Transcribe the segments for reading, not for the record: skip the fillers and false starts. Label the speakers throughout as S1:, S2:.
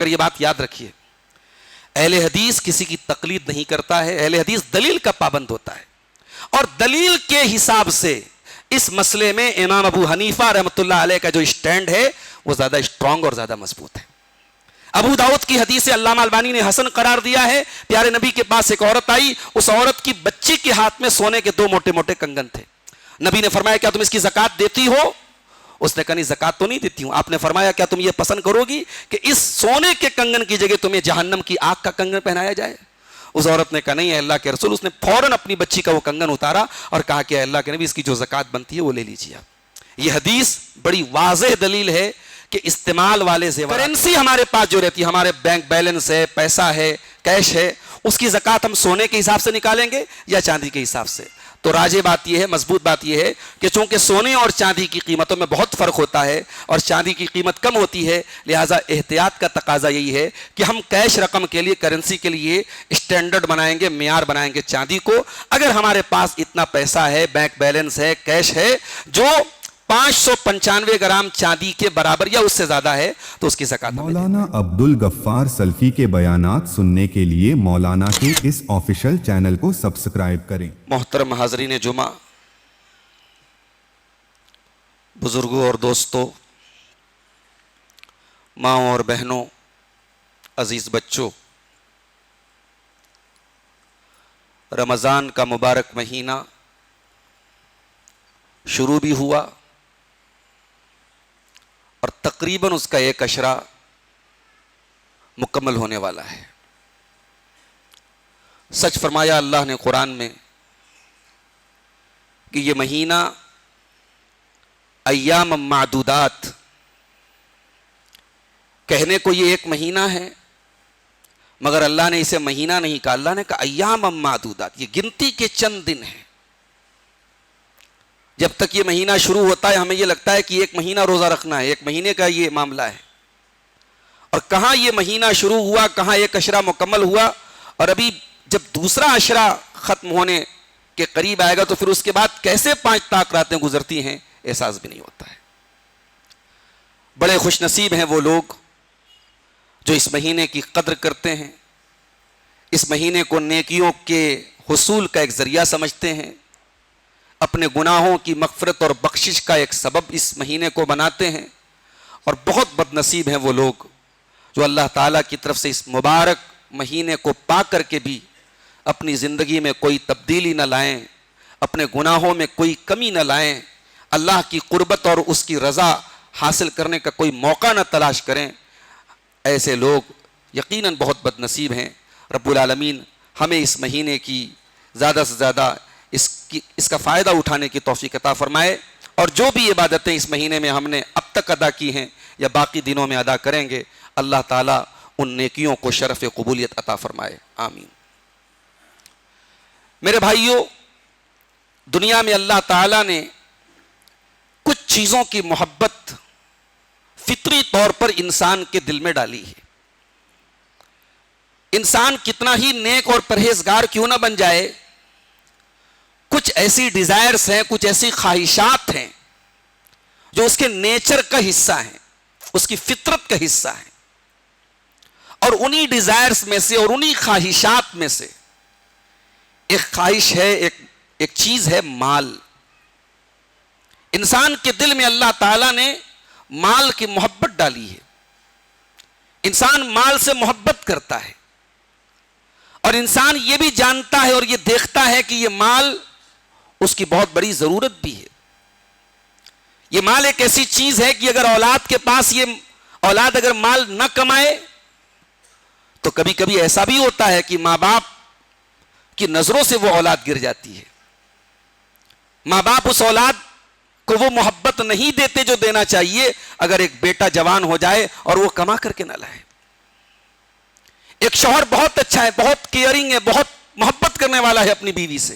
S1: یہ بات یاد رکھیے، اہل حدیث کسی کی تقلید نہیں کرتا ہے، اہل حدیث دلیل کا پابند ہوتا ہے، اور دلیل کے حساب سے اس مسئلے میں امام ابو حنیفہ رحمۃ اللہ علیہ کا جو اسٹینڈ ہے وہ زیادہ اسٹرانگ اور زیادہ مضبوط ہے۔ ابو داؤد کی حدیث سے علامہ البانی نے حسن قرار دیا ہے، پیارے نبی کے پاس ایک عورت آئی، اس عورت کی بچی کے ہاتھ میں سونے کے 2 موٹے موٹے کنگن تھے۔ نبی نے فرمایا کیا تم اس کی زکات دیتی ہو؟ اس نے کہا نہیں زکات تو نہیں دیتی ہوں۔ آپ نے فرمایا کیا تم یہ پسند کرو گی کہ اس سونے کے کنگن کی جگہ تمہیں جہنم کی آگ کا کنگن پہنایا جائے؟ اس عورت نے کہا نہیں ہے اللہ کے رسول۔ اس نے فوراً اپنی بچی کا وہ کنگن اتارا اور کہا کہ اللہ کے نبی اس کی جو زکات بنتی ہے وہ لے لیجیے آپ۔ یہ حدیث بڑی واضح دلیل ہے کہ استعمال والے زیورات، کرنسی ہمارے پاس جو رہتی ہے، ہمارے بینک بیلنس ہے، پیسہ ہے، کیش ہے، اس کی زکات ہم سونے کے حساب سے نکالیں گے یا چاندی کے حساب سے؟ تو راجح بات یہ ہے، مضبوط بات یہ ہے کہ چونکہ سونے اور چاندی کی قیمتوں میں بہت فرق ہوتا ہے اور چاندی کی قیمت کم ہوتی ہے، لہٰذا احتیاط کا تقاضا یہی ہے کہ ہم کیش رقم کے لیے، کرنسی کے لیے اسٹینڈرڈ بنائیں گے، معیار بنائیں گے چاندی کو۔ اگر ہمارے پاس اتنا پیسہ ہے، بینک بیلنس ہے، کیش ہے جو 595 گرام چاندی کے برابر یا اس سے زیادہ ہے تو اس کی زکات۔
S2: مولانا عبد الغفار سلفی کے بیانات سننے کے لیے مولانا کے اس آفیشل چینل کو سبسکرائب کریں۔
S1: محترم حاضرین جمعہ، بزرگوں اور دوستوں، ماؤں اور بہنوں، عزیز بچوں، رمضان کا مبارک مہینہ شروع بھی ہوا اور تقریباً اس کا 1 عشرہ مکمل ہونے والا ہے۔ سچ فرمایا اللہ نے قرآن میں کہ یہ مہینہ ایام معدودات، کہنے کو یہ 1 مہینہ ہے مگر اللہ نے اسے مہینہ نہیں کہا، اللہ نے کہا ایام معدودات، یہ گنتی کے چند دن ہیں۔ جب تک یہ مہینہ شروع ہوتا ہے ہمیں یہ لگتا ہے کہ 1 مہینہ روزہ رکھنا ہے، 1 مہینے کا یہ معاملہ ہے، اور کہاں یہ مہینہ شروع ہوا، کہاں 1 عشرہ مکمل ہوا، اور ابھی جب دوسرا عشرہ ختم ہونے کے قریب آئے گا تو پھر اس کے بعد کیسے 5 طاق راتیں گزرتی ہیں احساس بھی نہیں ہوتا ہے۔ بڑے خوش نصیب ہیں وہ لوگ جو اس مہینے کی قدر کرتے ہیں، اس مہینے کو نیکیوں کے حصول کا ایک ذریعہ سمجھتے ہیں، اپنے گناہوں کی مغفرت اور بخشش کا ایک سبب اس مہینے کو بناتے ہیں، اور بہت بد نصیب ہیں وہ لوگ جو اللہ تعالیٰ کی طرف سے اس مبارک مہینے کو پا کر کے بھی اپنی زندگی میں کوئی تبدیلی نہ لائیں، اپنے گناہوں میں کوئی کمی نہ لائیں، اللہ کی قربت اور اس کی رضا حاصل کرنے کا کوئی موقع نہ تلاش کریں۔ ایسے لوگ یقیناً بہت بد نصیب ہیں۔ رب العالمین ہمیں اس مہینے کی زیادہ سے زیادہ اس کا فائدہ اٹھانے کی توفیق عطا فرمائے، اور جو بھی عبادتیں اس مہینے میں ہم نے اب تک ادا کی ہیں یا باقی دنوں میں ادا کریں گے، اللہ تعالیٰ ان نیکیوں کو شرف قبولیت عطا فرمائے، آمین۔ میرے بھائیوں، دنیا میں اللہ تعالیٰ نے کچھ چیزوں کی محبت فطری طور پر انسان کے دل میں ڈالی ہے۔ انسان کتنا ہی نیک اور پرہیزگار کیوں نہ بن جائے، کچھ ایسی ڈیزائرز ہیں، کچھ ایسی خواہشات ہیں جو اس کے نیچر کا حصہ ہیں، اس کی فطرت کا حصہ ہیں، اور انہی ڈیزائرز میں سے اور انہی خواہشات میں سے ایک خواہش ہے، ایک چیز ہے مال۔ انسان کے دل میں اللہ تعالیٰ نے مال کی محبت ڈالی ہے، انسان مال سے محبت کرتا ہے، اور انسان یہ بھی جانتا ہے اور یہ دیکھتا ہے کہ یہ مال اس کی بہت بڑی ضرورت بھی ہے۔ یہ مال ایک ایسی چیز ہے کہ اگر اولاد کے پاس یہ اولاد اگر مال نہ کمائے تو کبھی کبھی ایسا بھی ہوتا ہے کہ ماں باپ کی نظروں سے وہ اولاد گر جاتی ہے، ماں باپ اس اولاد کو وہ محبت نہیں دیتے جو دینا چاہیے اگر ایک بیٹا جوان ہو جائے اور وہ کما کر کے نہ لائے۔ ایک شوہر بہت اچھا ہے، بہت کیئرنگ ہے، بہت محبت کرنے والا ہے اپنی بیوی سے،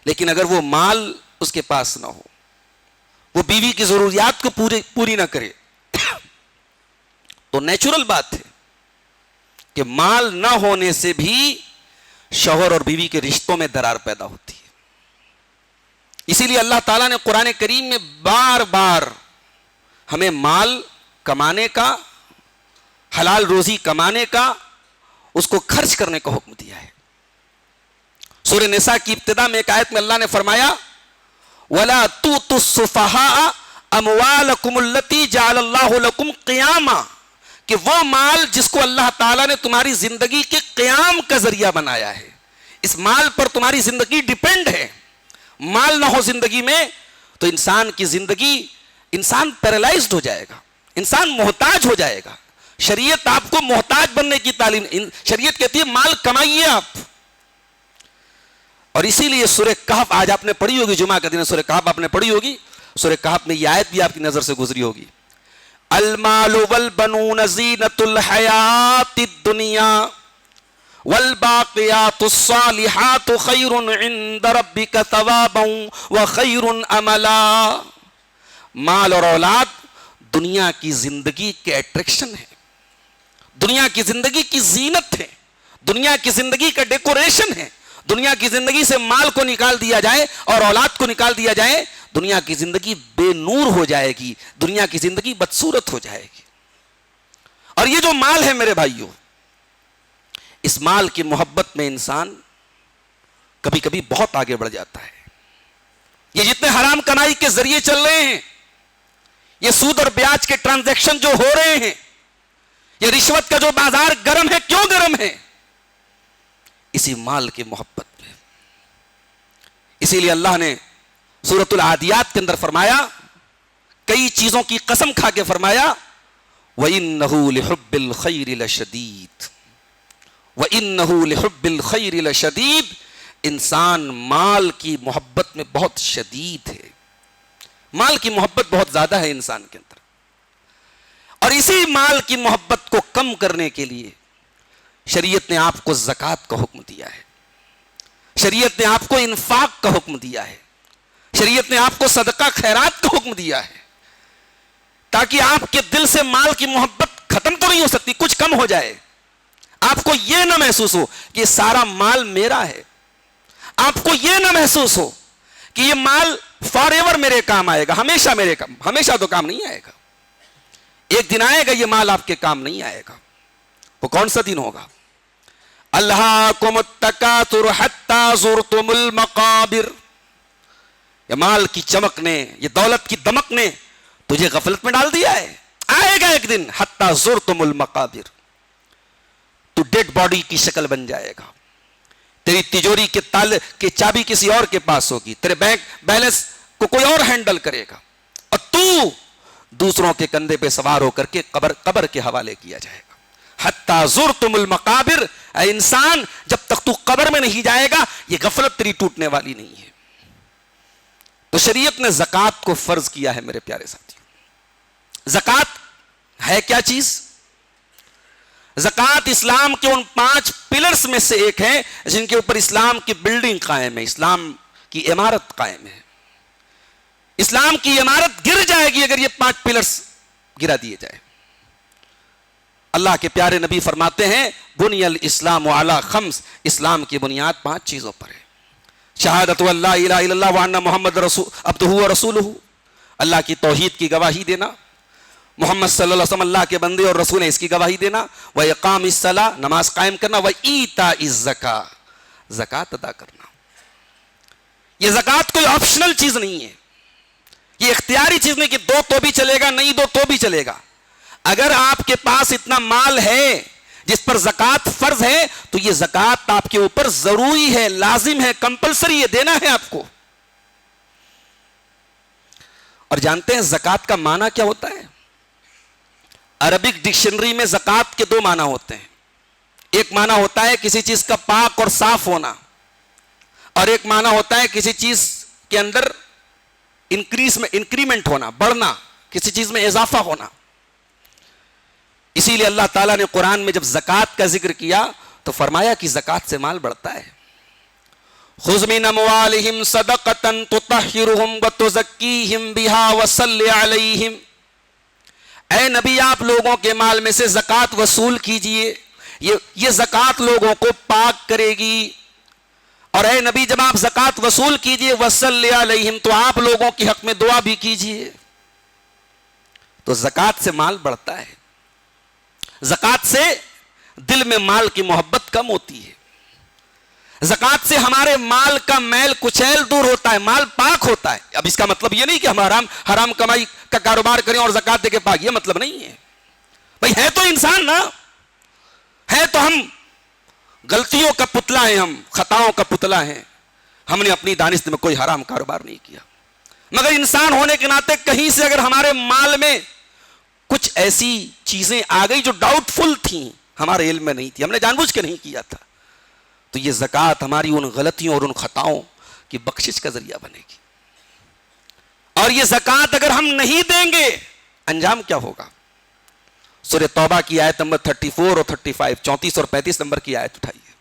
S1: لیکن اگر وہ مال اس کے پاس نہ ہو، وہ بیوی کی ضروریات کو پوری نہ کرے، تو نیچرل بات ہے کہ مال نہ ہونے سے بھی شوہر اور بیوی کے رشتوں میں درار پیدا ہوتی ہے۔ اسی لیے اللہ تعالیٰ نے قرآن کریم میں بار بار ہمیں مال کمانے کا حلال روزی کمانے کا، اس کو خرچ کرنے کا حکم دیا ہے۔ سورہ نساء کی ابتدا میں ایک آیت میں اللہ نے فرمایا وَلَا تُؤْتُوا السُّفَهَاءَ أَمْوَالَكُمُ الَّتِي جَعَلَ اللَّهُ لَكُمْ قِيَامًا، کہ وہ مال جس کو اللہ تعالیٰ نے تمہاری زندگی کے قیام کا ذریعہ بنایا ہے، اس مال پر تمہاری زندگی ڈیپینڈ ہے۔ مال نہ ہو زندگی میں تو انسان کی زندگی، انسان پیرالائزڈ ہو جائے گا، انسان محتاج ہو جائے گا۔ شریعت آپ کو محتاج بننے کی تعلیم، شریعت کہتی ہے مال کمائیے آپ۔ اور اسی لیے سورہ کہف آج آپ نے پڑھی ہوگی، جمعہ کا دن سورہ کہف آپ نے پڑھی ہوگی، سورہ کہف میں یہ آیت بھی آپ کی نظر سے گزری ہوگی، المال والبنون زینۃ الحیات الدنیا والباقیات الصالحات خیر عند ربک ثوابا وخیر املا۔ مال اور اولاد دنیا کی زندگی کے اٹریکشن ہے، دنیا کی زندگی کی زینت ہے، دنیا کی زندگی کا ڈیکوریشن ہے۔ دنیا کی زندگی سے مال کو نکال دیا جائے اور اولاد کو نکال دیا جائے، دنیا کی زندگی بے نور ہو جائے گی، دنیا کی زندگی بدصورت ہو جائے گی۔ اور یہ جو مال ہے میرے بھائیوں، اس مال کی محبت میں انسان کبھی کبھی بہت آگے بڑھ جاتا ہے۔ یہ جتنے حرام کمائی کے ذریعے چل رہے ہیں، یہ سود اور بیاج کے ٹرانزیکشن جو ہو رہے ہیں، یہ رشوت کا جو بازار گرم ہے، کیوں گرم ہے؟ اسی مال کی محبت میں۔ اسی لیے اللہ نے سورۃ العادیات کے اندر فرمایا، کئی چیزوں کی قسم کھا کے فرمایا وَإِنَّهُ لِحُبِّ الْخَيْرِ لَشَدِيدٌ، وَإِنَّهُ لِحُبِّ الْخَيْرِ لَشَدِيدٌ۔ انسان مال کی محبت میں بہت شدید ہے، مال کی محبت بہت زیادہ ہے انسان کے اندر۔ اور اسی مال کی محبت کو کم کرنے کے لیے شریعت نے آپ کو زکوٰۃ کا حکم دیا ہے، شریعت نے آپ کو انفاق کا حکم دیا ہے، شریعت نے آپ کو صدقہ خیرات کا حکم دیا ہے، تاکہ آپ کے دل سے مال کی محبت ختم تو نہیں ہو سکتی، کچھ کم ہو جائے، آپ کو یہ نہ محسوس ہو کہ سارا مال میرا ہے، آپ کو یہ نہ محسوس ہو کہ یہ مال فار ایور میرے کام آئے گا، ہمیشہ میرے کام، ہمیشہ تو کام نہیں آئے گا، ایک دن آئے گا یہ مال آپ کے کام نہیں آئے گا۔ وہ کون سا دن ہوگا؟ الہاکم التکاثر حتی زرتم المقابر، یہ مال کی چمک نے، یہ دولت کی دمک نے تجھے غفلت میں ڈال دیا ہے، آئے گا ایک دن حتی زرتم المقابر، تو ڈیڈ باڈی کی شکل بن جائے گا، تیری تجوری کے چابی کسی اور کے پاس ہوگی، تیرے بینک بیلنس کو کوئی اور ہینڈل کرے گا، اور تو دوسروں کے کندھے پہ سوار ہو کر کے قبر کے حوالے کیا جائے گا۔ حتی زرتم المقابر، اے انسان جب تک تو قبر میں نہیں جائے گا یہ غفلت تیری ٹوٹنے والی نہیں ہے۔ تو شریعت نے زکوٰۃ کو فرض کیا ہے میرے پیارے ساتھیوں۔ زکوٰۃ ہے کیا چیز؟ زکوٰۃ اسلام کے ان 5 پلرز میں سے ایک ہے جن کے اوپر اسلام کی بلڈنگ قائم ہے، اسلام کی عمارت قائم ہے۔ اسلام کی عمارت گر جائے گی اگر یہ 5 پلرز گرا دیے جائے۔ اللہ کے پیارے نبی فرماتے ہیں بنی الاسلام علی 5، اسلام کی بنیاد 5 چیزوں پر ہے۔ شہادت اللہ الہ الا اللہ وان محمد عبدہ و رسولہ، اللہ کی توحید کی گواہی دینا، محمد صلی اللہ علیہ وسلم اللہ کے بندے اور رسول ہیں اس کی گواہی دینا، وَإِقَامِ الصَّلَاةِ نماز قائم کرنا، وَإِيتَاءِ الزَّكَاةِ زکوٰۃ ادا کرنا۔ یہ زکوٰۃ کوئی آپشنل چیز نہیں ہے، یہ اختیاری چیز نہیں کہ دو تو بھی چلے گا، نہیں دو تو بھی چلے گا۔ اگر آپ کے پاس اتنا مال ہے جس پر زکوٰۃ فرض ہے تو یہ زکوٰۃ آپ کے اوپر ضروری ہے، لازم ہے، کمپلسری ہے، دینا ہے آپ کو۔ اور جانتے ہیں زکوٰۃ کا معنی کیا ہوتا ہے؟ عربک ڈکشنری میں زکوٰۃ کے 2 معنی ہوتے ہیں۔ ایک معنی ہوتا ہے کسی چیز کا پاک اور صاف ہونا، اور ایک معنی ہوتا ہے کسی چیز کے اندر انکریمنٹ ہونا، بڑھنا، کسی چیز میں اضافہ ہونا۔ اسی لیے اللہ تعالیٰ نے قرآن میں جب زکوٰۃ کا ذکر کیا تو فرمایا کہ زکوٰۃ سے مال بڑھتا ہے۔ خذ من اموالہم صدقۃ تطہرہم وتزکیہم بہا وصلی علیہم، اے نبی آپ لوگوں کے مال میں سے زکوٰۃ وصول کیجئے، یہ زکوٰۃ لوگوں کو پاک کرے گی، اور اے نبی جب آپ زکوٰۃ وصول کیجئے وصلی علیہم تو آپ لوگوں کے حق میں دعا بھی کیجئے۔ تو زکوٰۃ سے مال بڑھتا ہے۔ زکات سے دل میں مال کی محبت کم ہوتی ہے. زکات سے ہمارے مال کا میل کچیل دور ہوتا ہے, مال پاک ہوتا ہے. اب اس کا مطلب یہ نہیں کہ ہم حرام کمائی کا کاروبار کریں اور زکات دے کے پاک, یہ مطلب نہیں ہے. بھائی ہے تو انسان نا, ہے تو ہم غلطیوں کا پتلا ہیں, ہم خطاؤں کا پتلا ہیں. ہم نے اپنی دانست میں کوئی حرام کاروبار نہیں کیا, مگر انسان ہونے کے ناطے کہیں سے اگر ہمارے مال میں کچھ ایسی چیزیں آ گئی جو ڈاؤٹ فل تھیں, ہمارے علم میں نہیں تھی, ہم نے جان بوجھ کے نہیں کیا تھا, تو یہ زکات ہماری ان غلطیوں اور ان خطاؤں کی بخشش کا ذریعہ بنے گی. اور یہ زکات اگر ہم نہیں دیں گے, انجام کیا ہوگا؟ سورہ توبہ کی آیت نمبر 34 اور 35, 34 اور 35 نمبر کی آیت اٹھائیے.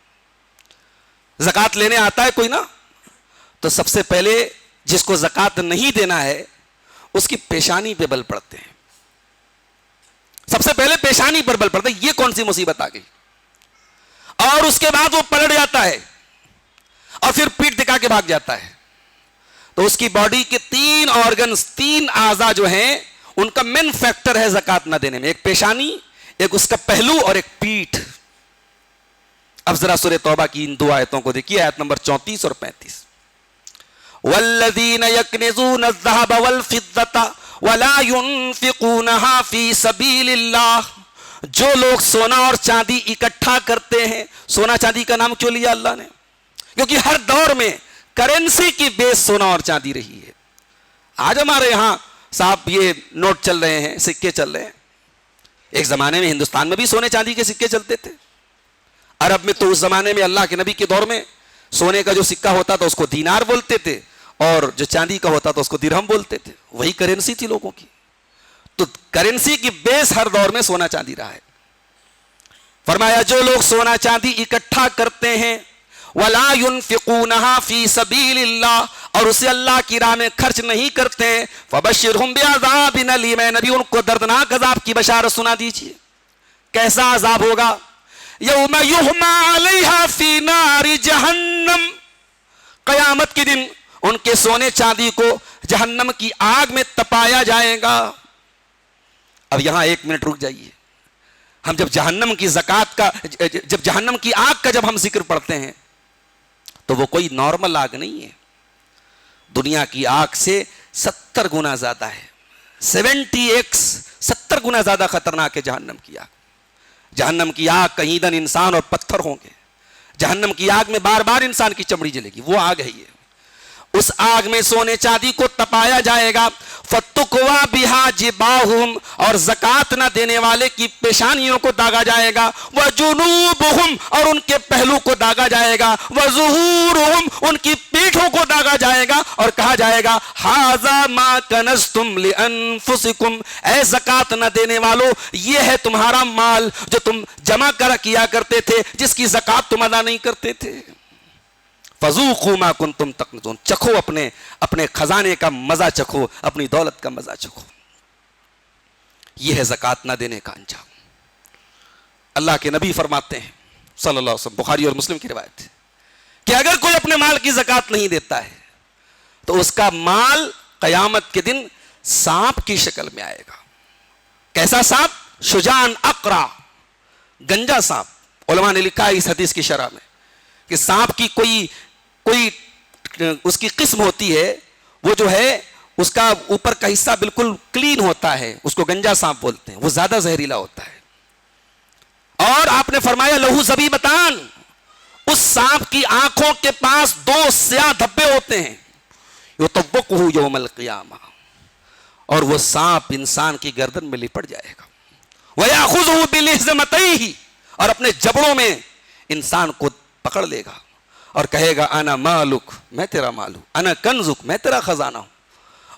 S1: زکات لینے آتا ہے کوئی نا, تو سب سے پہلے جس کو زکات نہیں دینا ہے اس کی پیشانی پہ بل پڑتے ہیں. سب سے پہلے پیشانی پر بل پڑتے ہیں, یہ کون سی مصیبت آ گئی. اور اس کے بعد وہ پلٹ جاتا ہے اور پھر پیٹ دکھا کے بھاگ جاتا ہے. تو اس کی باڈی کے 3 آرگنز, 3 اعضاء جو ہیں, ان کا مین فیکٹر ہے زکات نہ دینے میں. ایک پیشانی, ایک اس کا پہلو اور ایک پیٹھ. اب ذرا سورہ توبہ کی ان 2 آیتوں کو دیکھیے, آیت نمبر 34 اور 35. والذین یکنزون الذهب والفضة ولا ينفقونها فی سبیل اللہ. جو لوگ سونا اور چاندی اکٹھا کرتے ہیں, سونا چاندی کا نام کیوں لیا اللہ نے؟ کیونکہ ہر دور میں کرنسی کی بیس سونا اور چاندی رہی ہے. آج ہمارے یہاں صاحب یہ نوٹ چل رہے ہیں, سکے چل رہے ہیں. ایک زمانے میں ہندوستان میں بھی سونے چاندی کے سکے چلتے تھے. عرب میں تو اس زمانے میں اللہ کے نبی کے دور میں سونے کا جو سکہ ہوتا تھا اس کو دینار بولتے تھے, اور جو چاندی کا ہوتا تھا اس کو درہم بولتے تھے. وہی کرنسی تھی لوگوں کی. تو کرنسی کی بیس ہر دور میں سونا چاندی رہا ہے. فرمایا جو لوگ سونا چاندی اکٹھا کرتے ہیں, ولا ينفقونها فی سبیل اللہ, اور اسے اللہ کی راہ میں خرچ نہیں کرتے ہیں, فبشرهم بعذاب الیم. نبی ان کو دردناک عذاب کی بشارت سنا دیجیے. کیسا عذاب ہوگا؟ یوم یحمى علیہا فی نار جہنم. قیامت کے دن ان کے سونے چاندی کو جہنم کی آگ میں تپایا جائے گا. اب یہاں 1 منٹ رک جائیے. ہم جب جہنم کی زکات کا, جب جہنم کی آگ کا جب ہم ذکر پڑھتے ہیں تو وہ کوئی نارمل آگ نہیں ہے. دنیا کی آگ سے 70 گنا زیادہ ہے. 70x 70 گنا زیادہ خطرناک ہے جہنم کی آگ. جہنم کی آگ کا ایندھن انسان اور پتھر ہوں گے. جہنم کی آگ میں بار بار انسان کی چمڑی جلے گی, وہ آگ ہے یہ. اس آگ میں سونے چاندی کو تپایا جائے گا. فَتُقْوَى بِهَا جِبَاهُمْ, اور زکات نہ دینے والے کی پیشانیوں کو داغا جائے گا. وَجُنُوبُهُمْ, اور ان کے پہلو کو داغا جائے گا. وَظُهُورُهُمْ, ان کی پیٹھوں کو داغا جائے گا, اور کہا جائے گا هَذَا مَا كَنَزْتُمْ لِأَنفُسِكُمْ. اے زکات نہ دینے والو, یہ ہے تمہارا مال جو تم جمع کیا کرتے تھے, جس کی زکات تم ادا نہیں کرتے تھے. فذوقوا ما کنتم تکنزون. چکھو اپنے خزانے کا مزہ چکھو, اپنی دولت کا مزہ چکھو. یہ ہے زکات نہ دینے کا انجام. اللہ کے نبی فرماتے ہیں صلی اللہ علیہ وسلم, بخاری اور مسلم کی روایت ہے, کہ اگر کوئی اپنے مال کی زکات نہیں دیتا ہے تو اس کا مال قیامت کے دن سانپ کی شکل میں آئے گا. کیسا سانپ؟ شجاعن اقرا, گنجا سانپ. علماء نے لکھا ہے اس حدیث کی شرح میں کہ سانپ کی کوئی اس کی قسم ہوتی ہے, وہ جو ہے اس کا اوپر کا حصہ بالکل کلین ہوتا ہے, اس کو گنجا سانپ بولتے ہیں, وہ زیادہ زہریلا ہوتا ہے. اور آپ نے فرمایا لہو زبیبتان, اس سانپ کی آنکھوں کے پاس 2 سیاہ دھبے ہوتے ہیں. یطوقہ یوم القیامہ, اور وہ سانپ انسان کی گردن میں لپٹ جائے گا. ویاخذہ بلحظمتیہ, اور اپنے جبڑوں میں انسان کو پکڑ لے گا اور کہے گا انا مالک, میں تیرا مال ہوں, انا کنزک, میں تیرا خزانہ ہوں.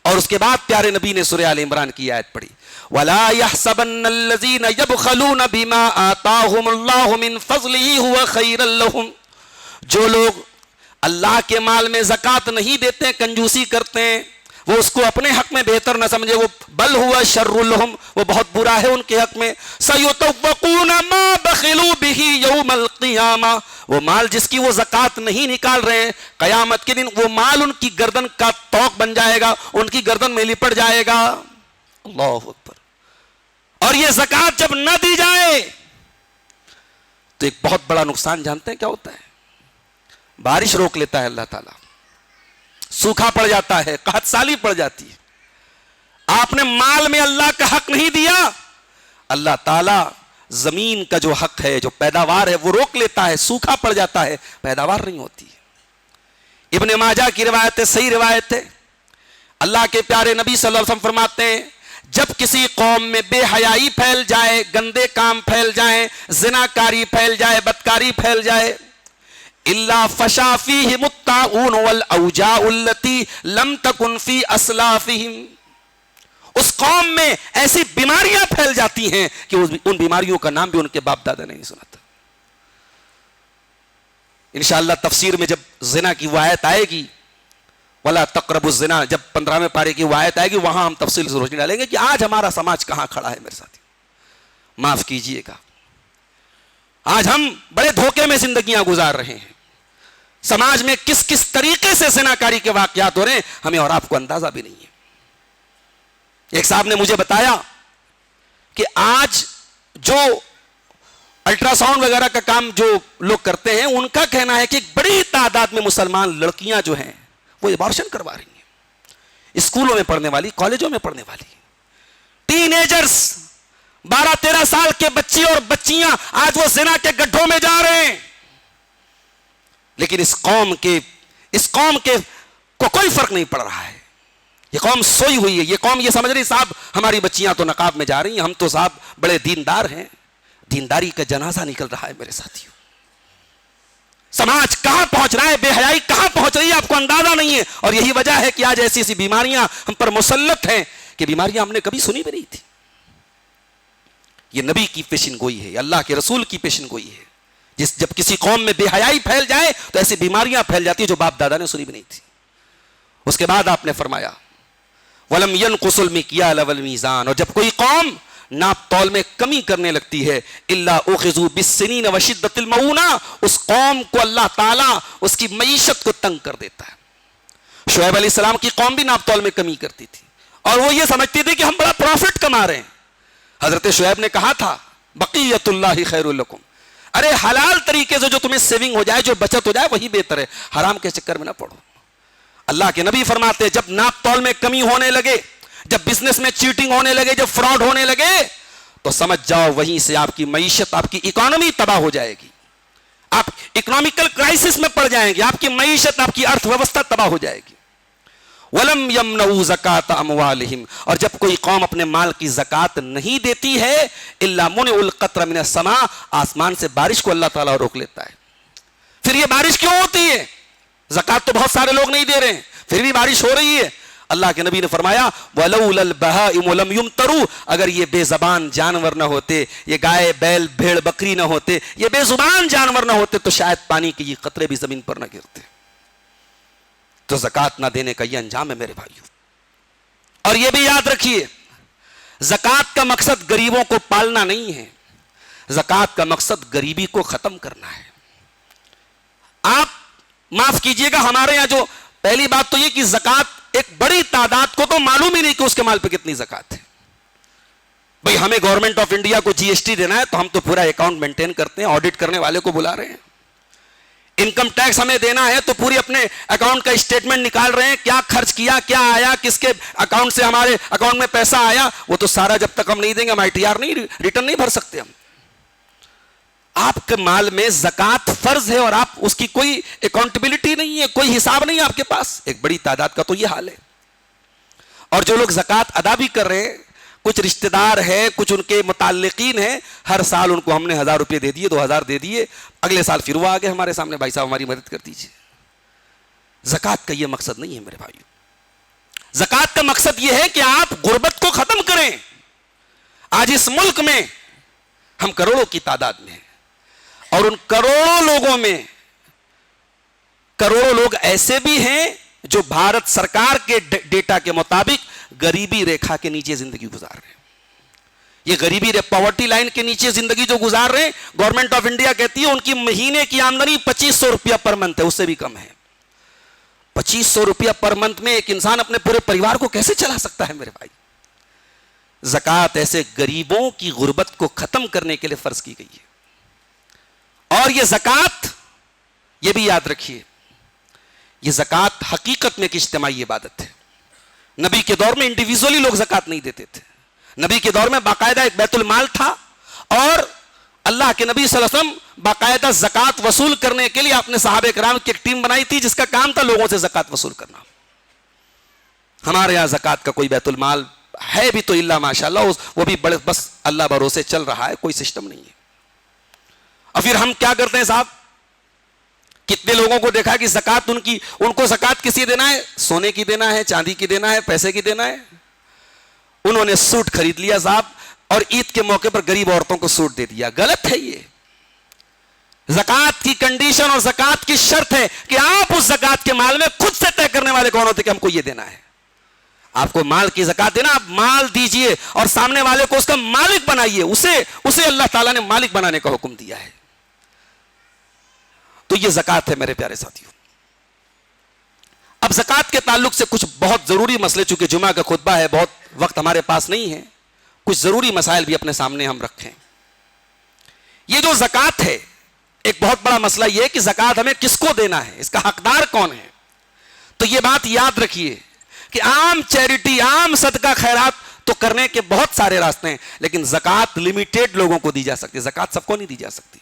S1: اور اس کے بعد پیارے نبی نے سورہ آل عمران کی آیت پڑھی, وَلَا يَحْسَبَنَّ الَّذِينَ يَبْخَلُونَ بِمَا آتَاهُمُ اللَّهُ مِنْ فَضْلِهِ هُوَ خَيْرًا لَهُمْ. جو لوگ اللہ کے مال میں زکات نہیں دیتے, کنجوسی کرتے ہیں, وہ اس کو اپنے حق میں بہتر نہ سمجھے, وہ بل ہوا شر لہم, وہ بہت برا ہے ان کے حق میں. سَيُطَوَّقُونَ مَا بَخِلُوا بِهِ يَوْمَ الْقِيَامَةِ, وہ مال جس کی وہ زکات نہیں نکال رہے ہیں, قیامت کے دن وہ مال ان کی گردن کا توق بن جائے گا, ان کی گردن میں لپٹ جائے گا. اللہ اکبر. اور یہ زکات جب نہ دی جائے تو ایک بہت بڑا نقصان جانتے ہیں کیا ہوتا ہے؟ بارش روک لیتا ہے اللہ تعالیٰ، سوکھا پڑ جاتا ہے، قحط سالی پڑ جاتی ہے. آپ نے مال میں اللہ کا حق نہیں دیا، اللہ تعالیٰ زمین کا جو حق ہے، جو پیداوار ہے وہ روک لیتا ہے، سوکھا پڑ جاتا ہے، پیداوار نہیں ہوتی ہے. ابن ماجہ کی روایت ہے، صحیح روایت ہے، اللہ کے پیارے نبی صلی اللہ علیہ وسلم فرماتے ہیں جب کسی قوم میں بے حیائی پھیل جائے، گندے کام پھیل جائیں، زناکاری پھیل جائے، بدکاری پھیل جائے، الا فشا فیہم الطاعون والاوجاع التي لم تکن فی اسلافہم، اس قوم میں ایسی بیماریاں پھیل جاتی ہیں کہ ان بیماریوں کا نام بھی ان کے باپ دادا نے نہیں سنا تھا. انشاءاللہ تفسیر میں جب زنا کی وہ آیت آئے گی، ولا تقربوا الزنا، جب 15ویں پارے کی وہ آیت آئے گی، وہاں ہم تفصیل سے روشنی ڈالیں گے کہ آج ہمارا سماج کہاں کھڑا ہے. میرے ساتھی معاف کیجئے گا، آج ہم بڑے دھوکے میں زندگیاں گزار رہے ہیں. سماج میں کس کس طریقے سے زناکاری کے واقعات ہو رہے ہیں ہمیں اور آپ کو اندازہ بھی نہیں ہے. ایک صاحب نے مجھے بتایا کہ آج جو الٹرا ساؤنڈ وغیرہ کا کام جو لوگ کرتے ہیں، ان کا کہنا ہے کہ ایک بڑی تعداد میں مسلمان لڑکیاں جو ہیں وہ ابارشن کروا رہی ہیں، اسکولوں میں پڑھنے والی، کالجوں میں پڑھنے والی ٹین ایجرز، 12-13 سال کے بچے اور بچیاں آج وہ زنا کے گڈھوں میں جا رہے ہیں. لیکن اس قوم کے کو کوئی فرق نہیں پڑ رہا ہے. یہ قوم سوئی ہوئی ہے. یہ قوم یہ سمجھ رہی صاحب ہماری بچیاں تو نقاب میں جا رہی ہیں، ہم تو صاحب بڑے دیندار ہیں. دینداری کا جنازہ نکل رہا ہے میرے ساتھیوں. سماج کہاں پہنچ رہا ہے، بے حیائی کہاں پہنچ رہی ہے، آپ کو اندازہ نہیں ہے. اور یہی وجہ ہے کہ آج ایسی ایسی بیماریاں ہم پر مسلط ہیں کہ بیماریاں ہم نے کبھی سنی بھی نہیں تھی. یہ نبی کی پیشن گوئی ہے، اللہ کے رسول کی پیشن گوئی ہے. جب کسی قوم میں بے حیائی پھیل جائے تو ایسی بیماریاں پھیل جاتی ہیں جو باپ دادا نے سنی بھی نہیں تھی. اس کے بعد آپ نے فرمایا وَلَمْ يَنْقُصُ الْمِكْيَالَ وَالْمِيزَانَ، اور جب کوئی قوم ناپ تول میں کمی کرنے لگتی ہے، إِلَّا أُخِذُوا بِالسِّنِينَ وَشِدَّةِ الْمَوُونَةِ، اس قوم کو اللہ تعالیٰ اس کی معیشت کو تنگ کر دیتا ہے. شعیب علیہ السلام کی قوم بھی ناپ تول میں کمی کرتی تھی اور وہ یہ سمجھتی تھی کہ ہم بڑا پروفٹ کما رہے ہیں. حضرت شعیب نے کہا تھا بقیت اللہ خیر لکم، ارے حلال طریقے سے جو تمہیں سیونگ ہو جائے، جو بچت ہو جائے وہی بہتر ہے، حرام کے چکر میں نہ پڑو. اللہ کے نبی فرماتے جب ناپ تول میں کمی ہونے لگے، جب بزنس میں چیٹنگ ہونے لگے، جب فراڈ ہونے لگے، تو سمجھ جاؤ وہیں سے آپ کی معیشت، آپ کی اکانومی تباہ ہو جائے گی. آپ اکنامیکل کرائسس میں پڑ جائیں گے، آپ کی معیشت، آپ کی ارتھ ویوستھا تباہ ہو جائے گی. وَلَمْ يَمْنَعُوا زَكَاةَ أَمْوَالِهِمْ، اور جب کوئی قوم اپنے مال کی زکوٰۃ نہیں دیتی ہے، إِلَّا مُنِعُ الْقَطْرَ مِنَ السَّمَاءِ، آسمان سے بارش کو اللہ تعالیٰ روک لیتا ہے. پھر یہ بارش کیوں ہوتی ہے؟ زکوٰۃ تو بہت سارے لوگ نہیں دے رہے ہیں، پھر بھی بارش ہو رہی ہے. اللہ کے نبی نے فرمایا وَلَوْلَا الْبَهَائِمُ لَمْ يُمْطَرُوا، اگر یہ بے زبان جانور نہ ہوتے، یہ گائے بیل بھیڑ بکری نہ ہوتے، یہ بے زبان جانور نہ ہوتے، تو شاید پانی کے یہ قطرے بھی زمین پر نہ گرتے. تو زکوٰۃ نہ دینے کا یہ انجام ہے میرے بھائیوں. اور یہ بھی یاد رکھیے زکوٰۃ کا مقصد غریبوں کو پالنا نہیں ہے، زکوٰۃ کا مقصد غریبی کو ختم کرنا ہے. آپ معاف کیجئے گا، ہمارے یہاں جو پہلی بات تو یہ کہ زکوٰۃ ایک بڑی تعداد کو تو معلوم ہی نہیں کہ اس کے مال پہ کتنی زکوٰۃ ہے. بھئی ہمیں گورنمنٹ آف انڈیا کو جی ایس ٹی دینا ہے تو ہم تو پورا اکاؤنٹ مینٹین کرتے ہیں، آڈٹ کرنے والے کو بلا رہے ہیں. انکم ٹیکس ہمیں دینا ہے تو پوری اپنے اکاؤنٹ کا اسٹیٹمنٹ نکال رہے ہیں، کیا خرچ کیا، کیا آیا، کس کے اکاؤنٹ سے ہمارے اکاؤنٹ میں پیسہ آیا. وہ تو سارا جب تک ہم نہیں دیں گے ہم ITR نہیں ریٹرن نہیں بھر سکتے. ہم آپ کے مال میں زکوٰۃ فرض ہے اور آپ اس کی کوئی اکاؤنٹیبلٹی نہیں ہے، کوئی حساب نہیں ہے آپ کے پاس. ایک بڑی تعداد کا تو یہ حال ہے. اور جو لوگ زکوٰۃ ادا بھی کر رہے ہیں، کچھ رشتہ دار ہے، کچھ ان کے متعلقین ہیں، ہر سال ان کو ہم نے 1000 روپے دے دیے، 2000 دے دیے، اگلے سال پھر وہ آگے ہمارے سامنے بھائی صاحب ہماری مدد کر دیجیے. زکوٰۃ کا یہ مقصد نہیں ہے میرے بھائیو. زکوٰۃ کا مقصد یہ ہے کہ آپ غربت کو ختم کریں. آج اس ملک میں ہم کروڑوں کی تعداد میں ہیں اور ان کروڑوں لوگوں میں کروڑوں لوگ ایسے بھی ہیں جو بھارت سرکار کے ڈیٹا کے مطابق غریبی ریکھا کے نیچے زندگی گزار رہے ہیں. یہ غریبی پاورٹی لائن کے نیچے زندگی جو گزار رہے ہیں، گورنمنٹ آف انڈیا کہتی ہے ان کی مہینے کی آمدنی 2500 روپیہ پر منتھ ہے، اس سے بھی کم ہے. 2500 روپیہ پر منتھ میں ایک انسان اپنے پورے پریوار کو کیسے چلا سکتا ہے میرے بھائی؟ زکوٰۃ ایسے غریبوں کی غربت کو ختم کرنے کے لیے فرض کی گئی ہے. اور یہ زکوٰۃ، یہ بھی یاد رکھیے، یہ زکوٰۃ حقیقت میں ایک اجتماعی عبادت ہے. نبی کے دور میں انڈیویجولی لوگ زکوٰۃ نہیں دیتے تھے. نبی کے دور میں باقاعدہ ایک بیت المال تھا، اور اللہ کے نبی صلی اللہ علیہ وسلم باقاعدہ زکوٰۃ وصول کرنے کے لیے اپنے صحابہ کرام کی ایک ٹیم بنائی تھی جس کا کام تھا لوگوں سے زکوٰۃ وصول کرنا. ہمارے یہاں زکوٰۃ کا کوئی بیت المال ہے بھی تو اللہ ماشاء اللہ، وہ بھی بس اللہ بھروسے چل رہا ہے، کوئی سسٹم نہیں ہے. اور پھر ہم کیا کرتے ہیں صاحب، کتنے لوگوں کو دیکھا کہ زکوٰۃ ان کو زکوٰۃ کسی دینا ہے، سونے کی دینا ہے، چاندی کی دینا ہے، پیسے کی دینا ہے. انہوں نے سوٹ خرید لیا صاحب، اور عید کے موقع پر غریب عورتوں کو سوٹ دے دیا. غلط ہے یہ. زکوٰۃ کی کنڈیشن اور زکوٰۃ کی شرط ہے کہ آپ اس زکوٰۃ کے مال میں خود سے طے کرنے والے کون ہوتے کہ ہم کو یہ دینا ہے. آپ کو مال کی زکوٰۃ دینا، آپ مال دیجئے اور سامنے والے کو اس کا مالک بنائیے. اسے اللہ تعالیٰ نے مالک بنانے کا حکم دیا ہے. تو یہ زکوٰۃ ہے میرے پیارے ساتھیوں. اب زکوٰۃ کے تعلق سے کچھ بہت ضروری مسئلے، چونکہ جمعہ کا خطبہ ہے، بہت وقت ہمارے پاس نہیں ہے، کچھ ضروری مسائل بھی اپنے سامنے ہم رکھیں. یہ جو زکوٰۃ ہے، ایک بہت بڑا مسئلہ یہ ہے کہ زکوٰۃ ہمیں کس کو دینا ہے، اس کا حقدار کون ہے. تو یہ بات یاد رکھیے کہ عام چیریٹی، عام صدقہ خیرات تو کرنے کے بہت سارے راستے ہیں، لیکن زکوٰۃ لمیٹیڈ لوگوں کو دی جا سکتی ہے. زکوٰۃ سب کو نہیں دی جا سکتی.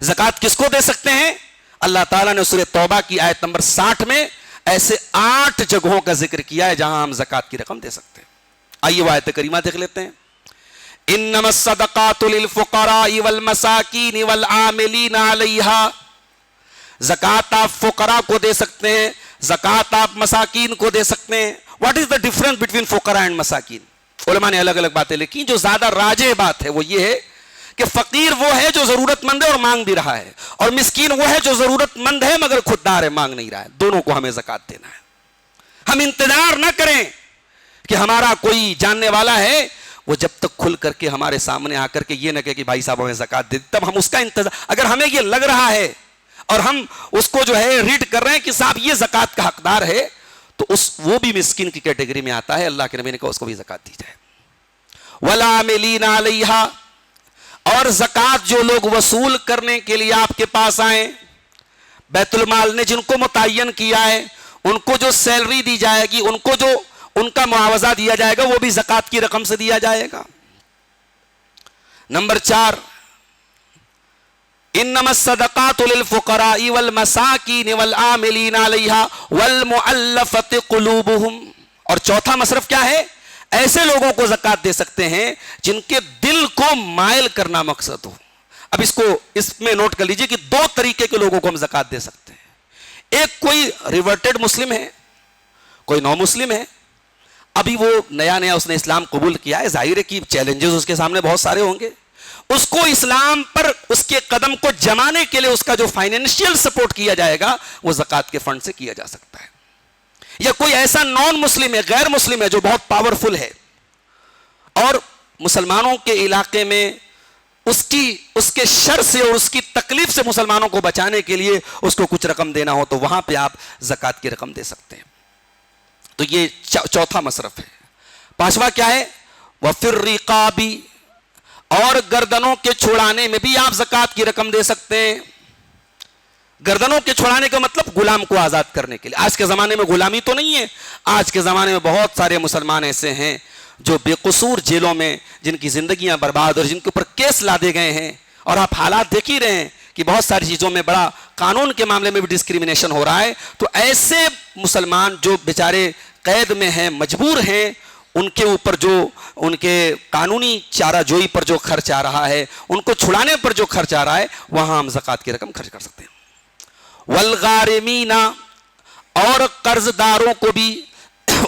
S1: زکوٰۃ کس کو دے سکتے ہیں؟ اللہ تعالیٰ نے سورہ توبہ کی آیت نمبر 60 میں ایسے 8 جگہوں کا ذکر کیا ہے جہاں ہم زکوٰۃ کی رقم دے سکتے ہیں. آئیے وہ آیت کریمہ دیکھ لیتے ہیں. انما الصدقات للفقراء والمساکین والعاملین علیہا. زکوٰۃ آپ فقراء کو دے سکتے ہیں، زکوٰۃ آپ مساکین کو دے سکتے ہیں. What is the difference between فقراء اینڈ مساکین؟ علماء نے الگ الگ باتیں لکھی. جو زیادہ راجح بات ہے وہ یہ ہے کہ فقیر وہ ہے جو ضرورت مند ہے اور مانگ بھی رہا ہے، اور مسکین وہ ہے جو ضرورت مند ہے مگر خوددار ہے، مانگ نہیں رہا ہے. دونوں کو ہمیں زکوٰۃ دینا ہے. ہم انتظار نہ کریں کہ ہمارا کوئی جاننے والا ہے وہ جب تک کھل کر کے ہمارے سامنے آ کر کے یہ نہ کہے کہ بھائی صاحب ہمیں زکوٰۃ دے، تب ہم اس کا انتظار. اگر ہمیں یہ لگ رہا ہے اور ہم اس کو جو ہے ریڈ کر رہے ہیں کہ صاحب یہ زکوٰۃ کا حقدار ہے، تو وہ بھی مسکین کی کیٹیگری میں آتا ہے. اللہ کے نبی نے کہا اس کو بھی زکوٰۃ دی جائے. والعاملین علیہا. اور زکوٰۃ جو لوگ وصول کرنے کے لیے آپ کے پاس آئیں، بیت المال نے جن کو متعین کیا ہے، ان کو جو سیلری دی جائے گی، ان کو جو ان کا معاوضہ دیا جائے گا، وہ بھی زکوٰۃ کی رقم سے دیا جائے گا. نمبر 4، انما الصدقات للفقراء والمساکین والعاملین علیہا والمؤلفۃ قلوبہم. اور چوتھا مصرف کیا ہے؟ ایسے لوگوں کو زکوٰۃ دے سکتے ہیں جن کے دل کو مائل کرنا مقصد ہو. اب اس میں نوٹ کر لیجئے کہ 2 طریقے کے لوگوں کو ہم زکوٰۃ دے سکتے ہیں. ایک کوئی ریورٹڈ مسلم ہے، کوئی نو مسلم ہے، ابھی وہ نیا اس نے اسلام قبول کیا ہے. ظاہر ہے کہ چیلنجز اس کے سامنے بہت سارے ہوں گے. اس کو اسلام پر اس کے قدم کو جمانے کے لیے اس کا جو فائنینشیل سپورٹ کیا جائے گا وہ زکوٰۃ کے فنڈ سے کیا جا سکتا ہے. یا کوئی ایسا نان مسلم ہے، غیر مسلم ہے، جو بہت پاورفل ہے اور مسلمانوں کے علاقے میں اس کے شر سے اور اس کی تکلیف سے مسلمانوں کو بچانے کے لیے اس کو کچھ رقم دینا ہو، تو وہاں پہ آپ زکوٰۃ کی رقم دے سکتے ہیں. تو یہ چوتھا مصرف ہے. 5واں کیا ہے؟ وفی الرقاب. اور گردنوں کے چھڑانے میں بھی آپ زکوٰۃ کی رقم دے سکتے ہیں. گردنوں کے چھڑانے کا مطلب غلام کو آزاد کرنے کے لیے. آج کے زمانے میں غلامی تو نہیں ہے. آج کے زمانے میں بہت سارے مسلمان ایسے ہیں جو بے قصور جیلوں میں، جن کی زندگیاں برباد اور جن کے اوپر کیس لادے گئے ہیں. اور آپ حالات دیکھ ہی رہے ہیں کہ بہت ساری چیزوں میں بڑا قانون کے معاملے میں بھی ڈسکریمنیشن ہو رہا ہے. تو ایسے مسلمان جو بیچارے قید میں ہیں، مجبور ہیں، ان کے اوپر جو ان کے قانونی چارہ جوئی پر جو خرچ آ رہا ہے، ان کو چھڑانے پر جو خرچ آ رہا ہے، وہاں ہم زکوٰۃ کی رقم خرچ کر سکتے ہیں. والغارمین. اور قرض داروں کو بھی